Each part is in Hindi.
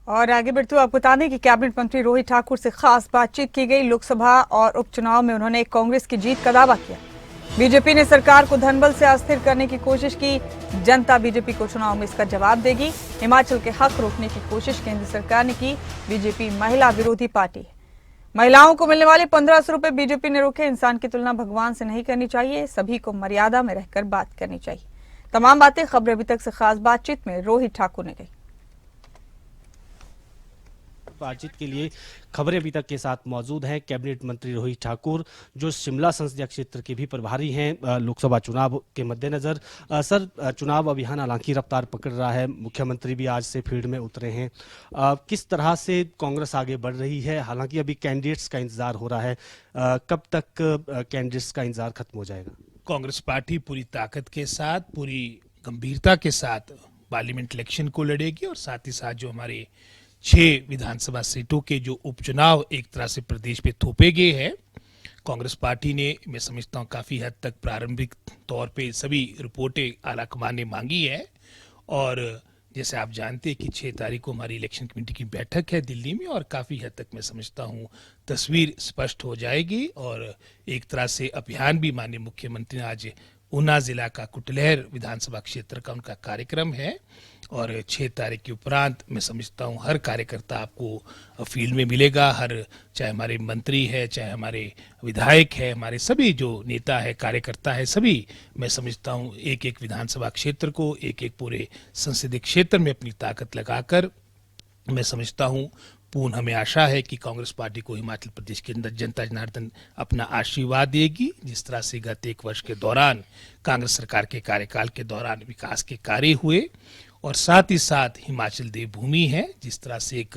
और आगे बढ़ते हुए आपको बता दें कि कैबिनेट मंत्री रोहित ठाकुर से खास बातचीत की गई। लोकसभा और उपचुनाव में उन्होंने कांग्रेस की जीत का दावा किया। बीजेपी ने सरकार को धनबल से अस्थिर करने की कोशिश की। जनता बीजेपी को चुनाव में इसका जवाब देगी। हिमाचल के हक रोकने की कोशिश केंद्र सरकार ने की। बीजेपी महिला विरोधी पार्टी है। महिलाओं को मिलने वाले 1500 रुपए बीजेपी ने रोके। इंसान की तुलना भगवान से नहीं करनी चाहिए, सभी को मर्यादा में रहकर बात करनी चाहिए। तमाम बातें खबरें अभी तक से खास बातचीत में रोहित ठाकुर ने कही। बातचीत के लिए खबरें अभी तक के साथ मौजूद हैं कैबिनेट मंत्री रोहित ठाकुर, जो शिमला संसदीय क्षेत्र के भी प्रभारी हैं लोकसभा चुनाव के मद्देनजर। सर, चुनाव अभियान हालांकि रफ्तार पकड़ रहा है, मुख्यमंत्री भी आज से फील्ड में उतरे हैं। किस तरह से कांग्रेस आगे बढ़ रही है? हालांकि अभी कैंडिडेट्स का इंतजार हो रहा है, कब तक कैंडिडेट्स का इंतजार खत्म हो जाएगा? कांग्रेस पार्टी पूरी ताकत के साथ, पूरी गंभीरता के साथ पार्लियामेंट इलेक्शन को लड़ेगी और साथ ही साथ जो हमारे 6 विधानसभा सीटों के जो उपचुनाव एक तरह से प्रदेश पे थोपे गए हैं, कांग्रेस पार्टी ने, मैं समझता हूँ, काफी हद तक प्रारंभिक तौर पे सभी रिपोर्टें आलाकमान ने मांगी है। और जैसे आप जानते हैं कि 6 तारीख को हमारी इलेक्शन कमेटी की बैठक है दिल्ली में, और काफी हद तक मैं समझता हूँ तस्वीर स्पष्ट हो जाएगी। और एक तरह से अभियान भी माननीय मुख्यमंत्री ने आज ऊना जिला का कुटलहर विधानसभा क्षेत्र का उनका कार्यक्रम है, और 6 तारीख के उपरांत मैं समझता हूँ हर कार्यकर्ता आपको फील्ड में मिलेगा। हर, चाहे हमारे मंत्री है, चाहे हमारे विधायक है, हमारे सभी जो नेता है, कार्यकर्ता है, सभी मैं समझता हूँ एक एक विधानसभा क्षेत्र को, एक एक पूरे संसदीय क्षेत्र में अपनी ताकत लगाकर मैं समझता हूँ पूर्ण हमें आशा है कि कांग्रेस पार्टी को हिमाचल प्रदेश के अंदर जनता जनार्दन अपना आशीर्वाद देगी। जिस तरह से गत 1 वर्ष के दौरान कांग्रेस सरकार के कार्यकाल के दौरान विकास के कार्य हुए, और साथ ही साथ हिमाचल देवभूमि है, जिस तरह से एक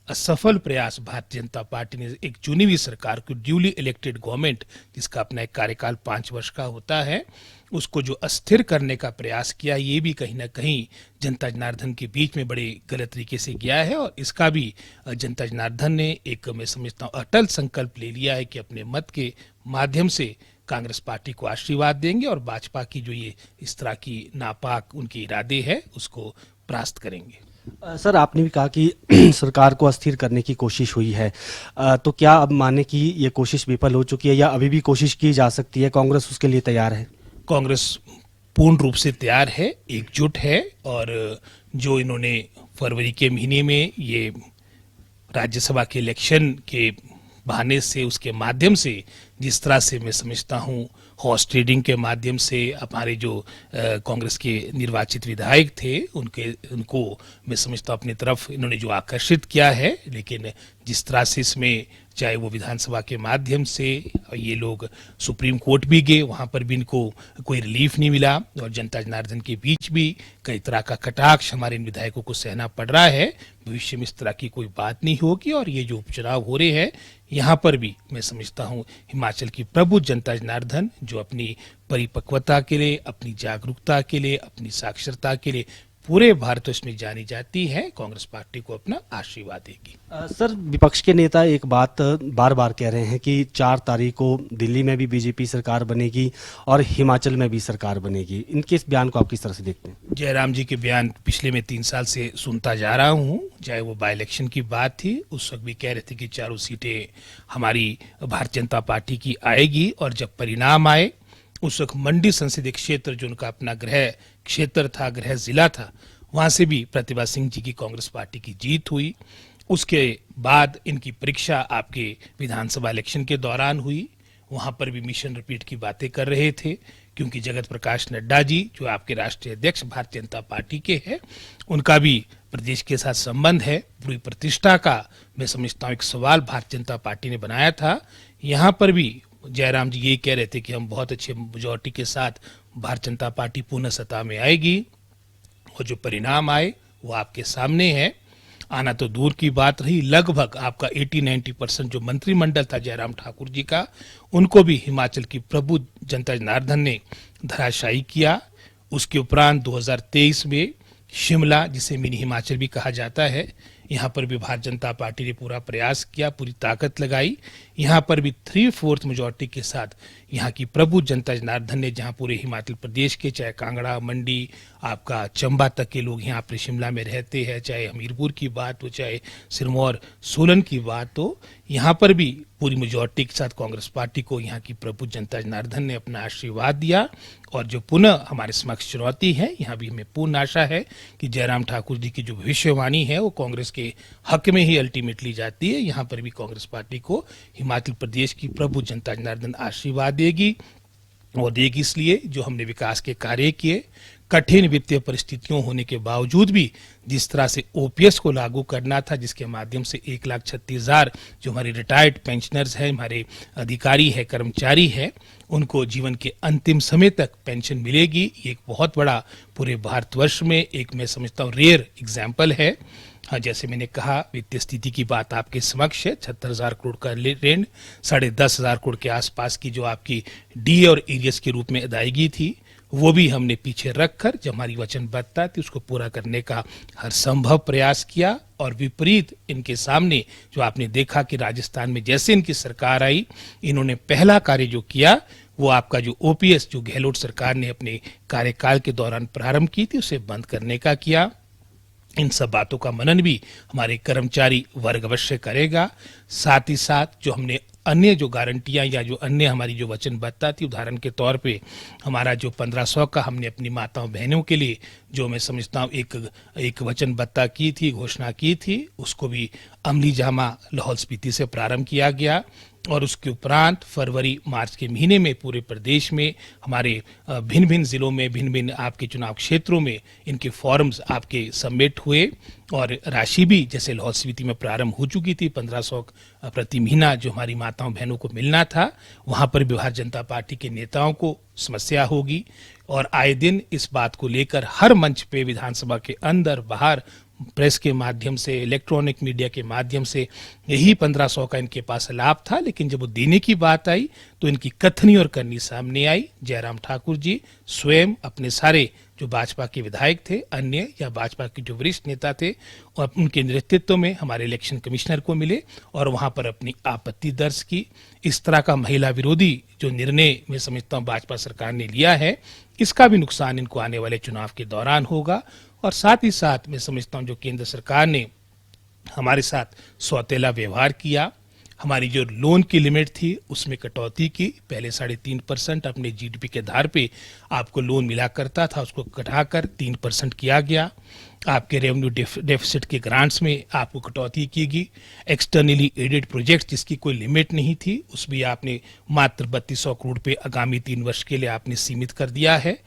असफल प्रयास भारतीय जनता पार्टी ने एक चुनी हुई सरकार को, ड्यूली इलेक्टेड गवर्नमेंट जिसका अपना एक कार्यकाल 5 वर्ष का होता है, उसको जो अस्थिर करने का प्रयास किया, ये भी कहीं ना कहीं जनता जनार्दन के बीच में बड़े गलत तरीके से गया है। और इसका भी जनता जनार्दन ने एक, मैं समझता हूँ, अटल संकल्प ले लिया है कि अपने मत के माध्यम से कांग्रेस पार्टी को आशीर्वाद देंगे और भाजपा की जो ये इस तरह की नापाक उनके इरादे है उसको परास्त करेंगे। सर, आपने भी कहा कि सरकार को अस्थिर करने की कोशिश हुई है, तो क्या अब माने कि ये कोशिश विफल हो चुकी है या अभी भी कोशिश की जा सकती है? कांग्रेस उसके लिए तैयार है? कांग्रेस पूर्ण रूप से तैयार है, एकजुट है। और जो इन्होंने फरवरी के महीने में ये राज्यसभा के इलेक्शन के बहाने से, उसके माध्यम से, जिस तरह से मैं समझता हूँ हॉर्स ट्रेडिंग के माध्यम से हमारे जो कांग्रेस के निर्वाचित विधायक थे उनको मैं समझता हूँ अपनी तरफ इन्होंने जो आकर्षित किया है, लेकिन जिस तरह से इसमें चाहे वो विधानसभा के माध्यम से ये लोग सुप्रीम कोर्ट भी गए, वहां पर भी इनको कोई रिलीफ नहीं मिला, और जनता जनार्दन के बीच भी कई तरह का कटाक्ष हमारे इन विधायकों को सहना पड़ रहा है। भविष्य में इस तरह की कोई बात नहीं होगी। और ये जो उपचुनाव हो रहे हैं, यहाँ पर भी मैं समझता हूँ हिमाचल की प्रबुद्ध जनता जनार्दन जो अपनी परिपक्वता के लिए, अपनी जागरूकता के लिए, अपनी साक्षरता के लिए पूरे भारतवर्ष में जानी जाती है, कांग्रेस पार्टी को अपना आशीर्वाद देगी। सर, विपक्ष के नेता एक बात बार बार कह रहे हैं कि 4 तारीख को दिल्ली में भी बीजेपी सरकार बनेगी और हिमाचल में भी सरकार बनेगी। इनके इस बयान को आप किस तरह से देखते हैं? जयराम जी के बयान पिछले मैं 3 साल से सुनता जा रहा हूँ। चाहे वो बाई इलेक्शन की बात थी, उस वक्त भी कह रहे थे कि 4 सीटें हमारी भारतीय जनता पार्टी की आएगी, और जब परिणाम आए उस वक्त मंडी संसदीय क्षेत्र जो उनका अपना गृह क्षेत्र था, गृह जिला था, वहां से भी प्रतिभा सिंह जी की कांग्रेस पार्टी की जीत हुई। उसके बाद इनकी परीक्षा आपके विधानसभा इलेक्शन के दौरान हुई, वहां पर भी मिशन रिपीट की बातें कर रहे थे, क्योंकि जगत प्रकाश नड्डा जी जो आपके राष्ट्रीय अध्यक्ष भारतीय जनता पार्टी के हैं, उनका भी प्रदेश के साथ संबंध है। पूरी प्रतिष्ठा का मैं समझता हूँ एक सवाल भारतीय जनता पार्टी ने बनाया था। यहाँ पर भी जयराम जी यही कह रहे थे कि हम बहुत अच्छे मेजॉरिटी के साथ भारतीय जनता पार्टी पुनः सत्ता में आएगी, और जो परिणाम आए वो आपके सामने है। आना तो दूर की बात रही, लगभग आपका 80-90% जो मंत्रिमंडल था जयराम ठाकुर जी का, उनको भी हिमाचल की प्रबुद्ध जनता जनार्दन ने धराशायी किया। उसके उपरांत 2023 में शिमला, जिसे मिनी हिमाचल भी कहा जाता है, यहाँ पर भी भारतीय जनता पार्टी ने पूरा प्रयास किया, पूरी ताकत लगाई। यहाँ पर भी 3/4 मेजॉरिटी के साथ यहाँ की प्रभु जनता जनार्दन ने, जहाँ पूरे हिमाचल प्रदेश के, चाहे कांगड़ा, मंडी, आपका चंबा तक के लोग यहाँ पर शिमला में रहते हैं, चाहे हमीरपुर की बात हो, चाहे सिरमौर सोलन की बात हो, यहाँ पर भी पूरी मेजॉरिटी के साथ कांग्रेस पार्टी को यहाँ की प्रभु जनता जनार्दन ने अपना आशीर्वाद दिया। और जो पुनः हमारे समक्ष चुनौती है, यहाँ भी हमें पूर्ण आशा है कि जयराम ठाकुर जी की जो भविष्यवाणी है वो कांग्रेस के हक में ही अल्टीमेटली जाती है। यहाँ पर भी कांग्रेस पार्टी को हिमाचल प्रदेश की प्रभु जनता जनार्दन आशीर्वाद देगी, और देगी इसलिए जो हमने विकास के कार्य किए, कठिन वित्तीय परिस्थितियों होने के बावजूद भी जिस तरह से ओपीएस को लागू करना था, जिसके माध्यम से 1,36,000 जो हमारे रिटायर्ड पेंशनर्स हैं, हमारे अधिकारी है, कर्मचारी है, उनको जीवन के अंतिम समय तक पेंशन मिलेगी। ये एक बहुत बड़ा पूरे भारतवर्ष में एक, मैं समझता हूँ, रेयर एग्जाम्पल है। हाँ, जैसे मैंने कहा, वित्तीय स्थिति की बात आपके समक्ष है। 76,000 करोड़ का ऋण, 10,500 करोड़ के आसपास की जो आपकी डीए और एरियस के रूप में अदायगी थी, वो भी हमने पीछे रखकर जो हमारी वचनबद्धता थी उसको पूरा करने का हर संभव प्रयास किया। और विपरीत इनके सामने जो आपने देखा कि राजस्थान में जैसे इनकी सरकार आई, इन्होंने पहला कार्य जो किया वो आपका जो ओपीएस जो गहलोत सरकार ने अपने कार्यकाल के दौरान प्रारंभ की थी, उसे बंद करने का किया। इन सब बातों का मनन भी हमारे कर्मचारी वर्ग अवश्य करेगा। साथ ही साथ जो हमने अन्य जो गारंटियां या जो अन्य हमारी जो वचनबद्धता थी, उदाहरण के तौर पे हमारा जो 1500 का हमने अपनी माताओं बहनों के लिए जो मैं समझता हूँ एक वचनबद्धता की थी, घोषणा की थी, उसको भी अमली जामा लाहौल स्पीति से प्रारंभ किया गया। और उसके उपरांत फरवरी मार्च के महीने में पूरे प्रदेश में हमारे भिन्न भिन्न जिलों में, भिन्न भिन्न आपके चुनाव क्षेत्रों में इनके फॉर्म्स आपके सबमिट हुए। और राशि भी जैसे लाहौल स्पीति में प्रारंभ हो चुकी थी, 1500 प्रति महीना जो हमारी माताओं बहनों को मिलना था, वहां पर भी भारतीय जनता पार्टी के नेताओं को समस्या होगी। और आए दिन इस बात को लेकर हर मंच पे, विधानसभा के अंदर बाहर, प्रेस के माध्यम से, इलेक्ट्रॉनिक मीडिया के माध्यम से यही 1500 का इनके पास लाभ था। लेकिन जब वो देने की बात आई तो इनकी कथनी और करनी सामने आई। जयराम ठाकुर जी स्वयं अपने सारे जो भाजपा के विधायक थे, अन्य या भाजपा के जो वरिष्ठ नेता थे, और उनके नेतृत्व में हमारे इलेक्शन कमिश्नर को मिले और वहां पर अपनी आपत्ति दर्ज की। इस तरह का महिला विरोधी जो निर्णय मैं समझता हूँ भाजपा सरकार ने लिया है, इसका भी नुकसान इनको आने वाले चुनाव के दौरान होगा। और साथ ही साथ मैं समझता हूँ जो केंद्र सरकार ने हमारे साथ सौतेला व्यवहार किया, हमारी जो लोन की लिमिट थी उसमें कटौती की। पहले 3.5% अपने जीडीपी के आधार पे आपको लोन मिला करता था, उसको घटाकर 3% किया गया। आपके रेवेन्यू डेफिसिट के ग्रांट्स में आपको कटौती की गई। एक्सटर्नली एडेड प्रोजेक्ट जिसकी कोई लिमिट नहीं थी, उस भी आपने मात्र 3200 करोड़ पे आगामी 3 वर्ष के लिए आपने सीमित कर दिया है।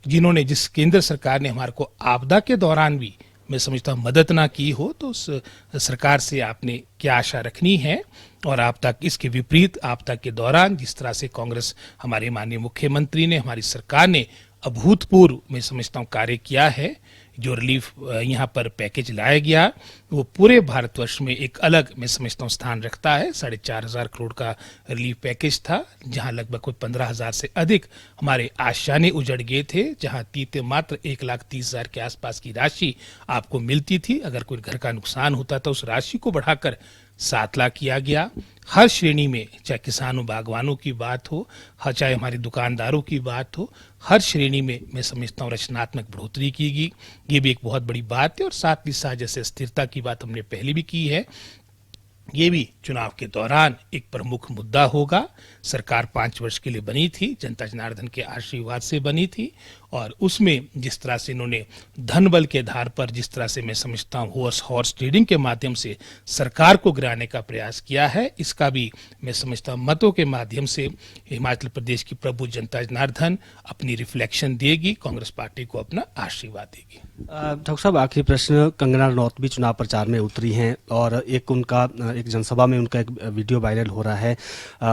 जिन्होंने, जिस केंद्र सरकार ने हमारे को आपदा के दौरान भी मैं समझता हूँ मदद ना की हो, तो उस सरकार से आपने क्या आशा रखनी है। और आपदा, इसके विपरीत आपदा के दौरान जिस तरह से कांग्रेस, हमारे माननीय मुख्यमंत्री ने, हमारी सरकार ने अभूतपूर्व मैं समझता हूँ कार्य किया है। जो रिलीफ यहाँ पर पैकेज लाया गया वो पूरे भारतवर्ष में एक अलग मैं समझता हूँ स्थान रखता है। 4,500 करोड़ का रिलीफ पैकेज था, जहाँ लगभग कोई 15,000 से अधिक हमारे आशाएं उजड़ गए थे, जहाँ तीते मात्र 1,30,000 के आसपास की राशि आपको मिलती थी। अगर कोई घर का नुकसान होता था उस राशि को बढ़ाकर 7 लाख किया गया। हर श्रेणी में, चाहे किसानों बागवानों की बात हो, चाहे हमारे दुकानदारों की बात हो, हर श्रेणी में मैं समझता हूँ रचनात्मक बढ़ोतरी की गई। ये भी एक बहुत बड़ी बात है। और साथ ही साथ जैसे स्थिरता की बात हमने पहले भी की है, ये भी चुनाव के दौरान एक प्रमुख मुद्दा होगा। सरकार 5 वर्ष के लिए बनी थी, जनता जनार्दन के आशीर्वाद से बनी थी। और उसमें जिस तरह से इन्होंने धन बल के आधार पर, जिस तरह से मैं समझता हूँ हॉर्स ट्रेडिंग के माध्यम से सरकार को गिराने का प्रयास किया है, इसका भी मैं समझता हूँ मतों के माध्यम से हिमाचल प्रदेश की प्रभु जनता जनार्दन अपनी रिफ्लेक्शन देगी, कांग्रेस पार्टी को अपना आशीर्वाद देगी। डॉक्टर साहब, आखिरी प्रश्न। कंगना रनौत भी चुनाव प्रचार में उतरी हैं और एक जनसभा में उनका एक वीडियो वायरल हो रहा है।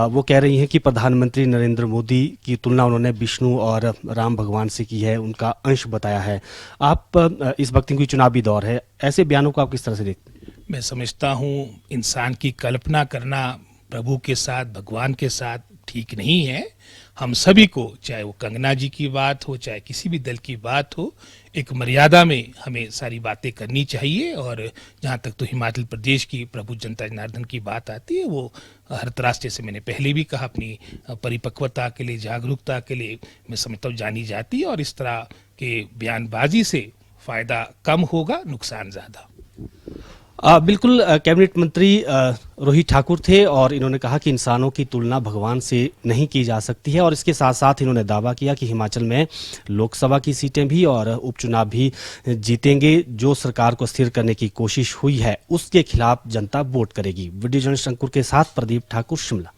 वो कह रही हैं कि प्रधानमंत्री नरेंद्र मोदी की तुलना उन्होंने विष्णु और राम भगवान से की है, उनका अंश बताया है। आप इस वक्त की चुनावी दौर है, ऐसे बयानों को आप किस तरह से देखते हैं? मैं समझता हूँ इंसान की कल्पना करना प्रभु के साथ, भगवान के साथ ठीक नहीं है। हम सभी को, चाहे वो कंगना जी की बात हो, चाहे किसी भी दल की बात हो, एक मर्यादा में हमें सारी बातें करनी चाहिए। और जहाँ तक तो हिमाचल प्रदेश की प्रभु जनता जनार्दन की बात आती है, वो हर तरह से, जैसे मैंने पहले भी कहा, अपनी परिपक्वता के लिए, जागरूकता के लिए मैं समझता हूँ जानी जाती है। और इस तरह के बयानबाजी से फायदा कम होगा, नुकसान ज्यादा। बिल्कुल, कैबिनेट मंत्री रोहित ठाकुर थे और इन्होंने कहा कि इंसानों की तुलना भगवान से नहीं की जा सकती है। और इसके साथ साथ इन्होंने दावा किया कि हिमाचल में लोकसभा की सीटें भी और उपचुनाव भी जीतेंगे। जो सरकार को स्थिर करने की कोशिश हुई है उसके खिलाफ जनता वोट करेगी। वीडियो जर्नलिस्ट अंकुर के साथ प्रदीप ठाकुर, शिमला।